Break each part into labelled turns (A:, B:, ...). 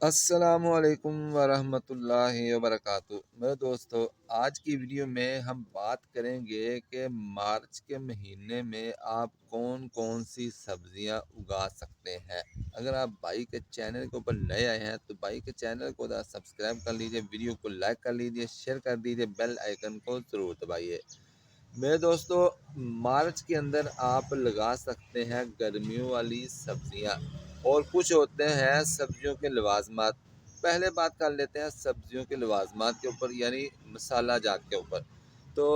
A: अस्सलामुअलैकुम वरहमतुल्लाहि वबरकातुहू। मेरे दोस्तों, आज की वीडियो में हम बात करेंगे कि मार्च के महीने में आप कौन कौन सी सब्जियां उगा सकते हैं। अगर आप भाई के चैनल के ऊपर नए आए हैं तो भाई के चैनल को सब्सक्राइब कर लीजिए, वीडियो को लाइक कर लीजिए, शेयर कर दीजिए, बेल आइकन को ज़रूर दबाइए। मेरे दोस्तों, मार्च के अंदर आप लगा सकते हैं गर्मियों वाली सब्जियां, और कुछ होते हैं सब्जियों के लवाजमात। पहले बात कर लेते हैं सब्जियों के लवाजमात के ऊपर, यानी मसाला जात के ऊपर। तो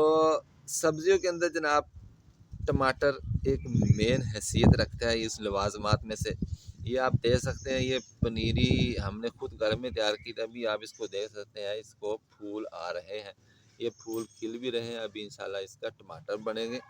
A: सब्जियों के अंदर जनाब टमाटर एक मेन हैसियत रखता है इस लवाजमात में से। ये आप देख सकते हैं, ये पनीरी हमने खुद घर में तैयार की थी। अभी आप इसको देख सकते हैं, इसको फूल आ रहे हैं, ये फूल खिल भी रहे हैं। अभी इंशाल्लाह इसका टमाटर बनेंगे।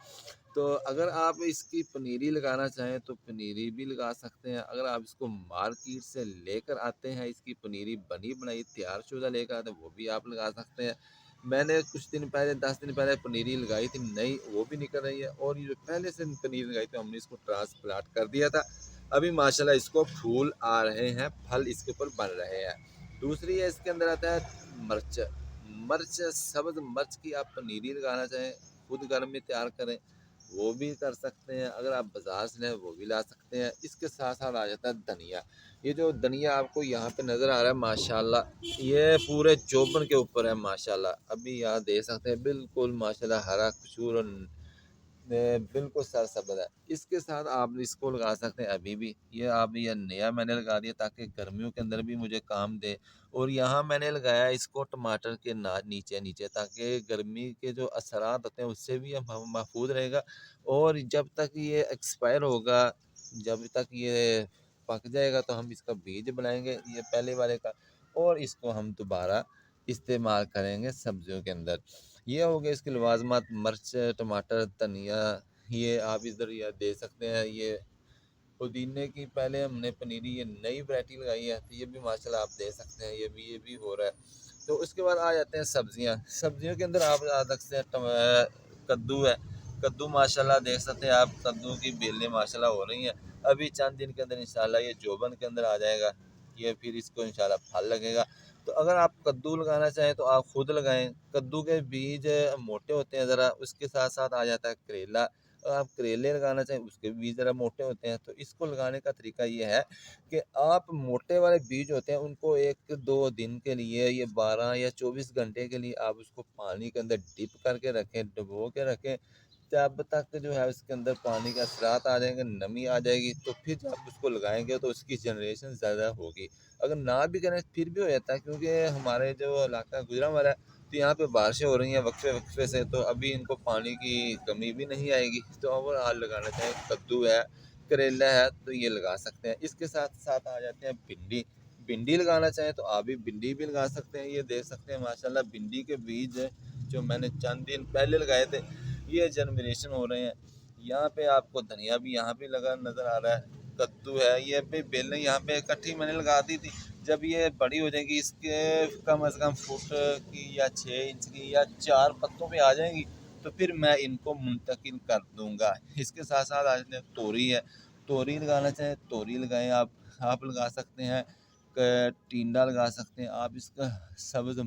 A: तो अगर आप इसकी पनीरी लगाना चाहें तो पनीरी भी लगा सकते हैं। अगर आप इसको मार्केट से लेकर आते हैं, इसकी पनीरी बनी बनाई तैयार शुदा लेकर आते हैं, वो भी आप लगा सकते हैं। मैंने कुछ दिन पहले 10 दिन पहले पनीरी लगाई थी नई, वो भी निकल रही है। और ये जो पहले से पनीर लगाई थी हमने इसको ट्रांसप्लांट कर दिया था। अभी माशाल्लाह इसको फूल आ रहे हैं, फल इसके ऊपर बन रहे हैं। दूसरी है, इसके अंदर आता है मिर्च। मिर्च, सब्ज मिर्च की आप पनीरी लगाना चाहें, खुद घर में तैयार करें, वो भी कर सकते हैं। अगर आप बाजार से लें वो भी ला सकते हैं। इसके साथ साथ आ जाता है धनिया। ये जो धनिया आपको यहाँ पे नज़र आ रहा है माशाल्लाह, ये पूरे चौपन के ऊपर है माशाल्लाह। अभी यहाँ देख सकते हैं बिल्कुल माशाल्लाह हरा खजूर और बिल्कुल सरसब्ज़ है। इसके साथ आप इसको लगा सकते हैं। अभी भी ये नया मैंने लगा दिया ताकि गर्मियों के अंदर भी मुझे काम दे। और यहाँ मैंने लगाया इसको टमाटर के नीचे नीचे, ताकि गर्मी के जो असरात होते हैं उससे भी हम महफूज रहेगा। और जब तक ये एक्सपायर होगा, जब तक ये पक जाएगा, तो हम इसका बीज बनाएंगे ये पहले वाले का, और इसको हम दोबारा इस्तेमाल करेंगे सब्जियों के अंदर। ये हो गया इसके लवाजमात, मिर्च, टमाटर, धनिया। ये आप इधर ये दे सकते हैं। ये पुदीने की पहले हमने पनीरी ये नई वैरायटी लगाई है, तो ये भी माशाल्लाह आप दे सकते हैं। ये भी हो रहा है। तो उसके बाद आ जाते हैं सब्जियां। सब्जियों के अंदर आप आ सकते हैं कद्दू है। कद्दू माशाल्लाह देख सकते हैं आप, कद्दू की बेलें माशाल्लाह हो रही हैं। अभी चंद दिन के अंदर इंशाल्लाह ये जोबन के अंदर आ जाएगा। ये फिर इसको इंशाल्लाह फल लगेगा। तो अगर आप कद्दू लगाना चाहें तो आप खुद लगाएं। कद्दू के बीज मोटे होते हैं ज़रा। उसके साथ साथ आ जाता है करेला। आप करेले लगाना चाहें उसके बीज ज़रा मोटे होते हैं। तो इसको लगाने का तरीका ये है कि आप मोटे वाले बीज होते हैं उनको 1-2 दिन के लिए, ये 12 या 24 घंटे के लिए आप उसको पानी के अंदर डिप करके रखें, डुबो के रखें। जब तक जो है उसके अंदर पानी के असरात आ जाएंगे, नमी आ जाएगी, तो फिर जब आप उसको लगाएंगे तो उसकी जनरेशन ज़्यादा होगी। अगर ना भी करें फिर भी हो जाता है, क्योंकि हमारे जो इलाका गुजरांवाला है, तो यहाँ पे बारिशें हो रही हैं वक्फे वक्फे से, तो अभी इनको पानी की कमी भी नहीं आएगी। तो अगर आप लगाना चाहें, कद्दू है, करेला है, तो ये लगा सकते हैं। इसके साथ साथ आ जाते हैं भिंडी। भिंडी लगाना चाहें तो आप भी भिंडी भी लगा सकते हैं। ये देख सकते हैं माशाल्लाह भिंडी के बीज जो मैंने चंद दिन पहले लगाए थे, ये जनरेशन हो रहे हैं। यहाँ पे आपको धनिया भी यहाँ पे लगा नज़र आ रहा है। कद्दू है, ये भी बेलें यहाँ पे इकट्ठी मैंने लगा दी थी। जब ये बड़ी हो जाएगी, इसके कम से कम फुट की या 6 इंच की या 4 पत्तों पे आ जाएंगी, तो फिर मैं इनको मुंतकिल कर दूंगा। इसके साथ साथ आज तोरी है। तोरी लगाना चाहें तोरी लगाएं। आप लगा सकते हैं, टिंडा लगा सकते हैं आप। इसका सब्ज़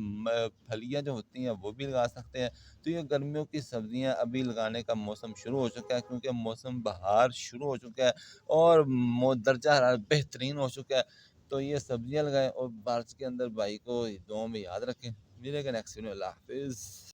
A: फलियाँ जो होती हैं वो भी लगा सकते हैं। तो ये गर्मियों की सब्जियां अभी लगाने का मौसम शुरू हो चुका है, क्योंकि मौसम बहार शुरू हो चुका है और दर्जा हरारत बेहतरीन हो चुका है। तो ये सब्जियां लगाएं और मार्च के अंदर भाई को दुआओं में याद रखें। मिलेगा नेक्स्ट वीडियो। अल्लाह हाफिज़।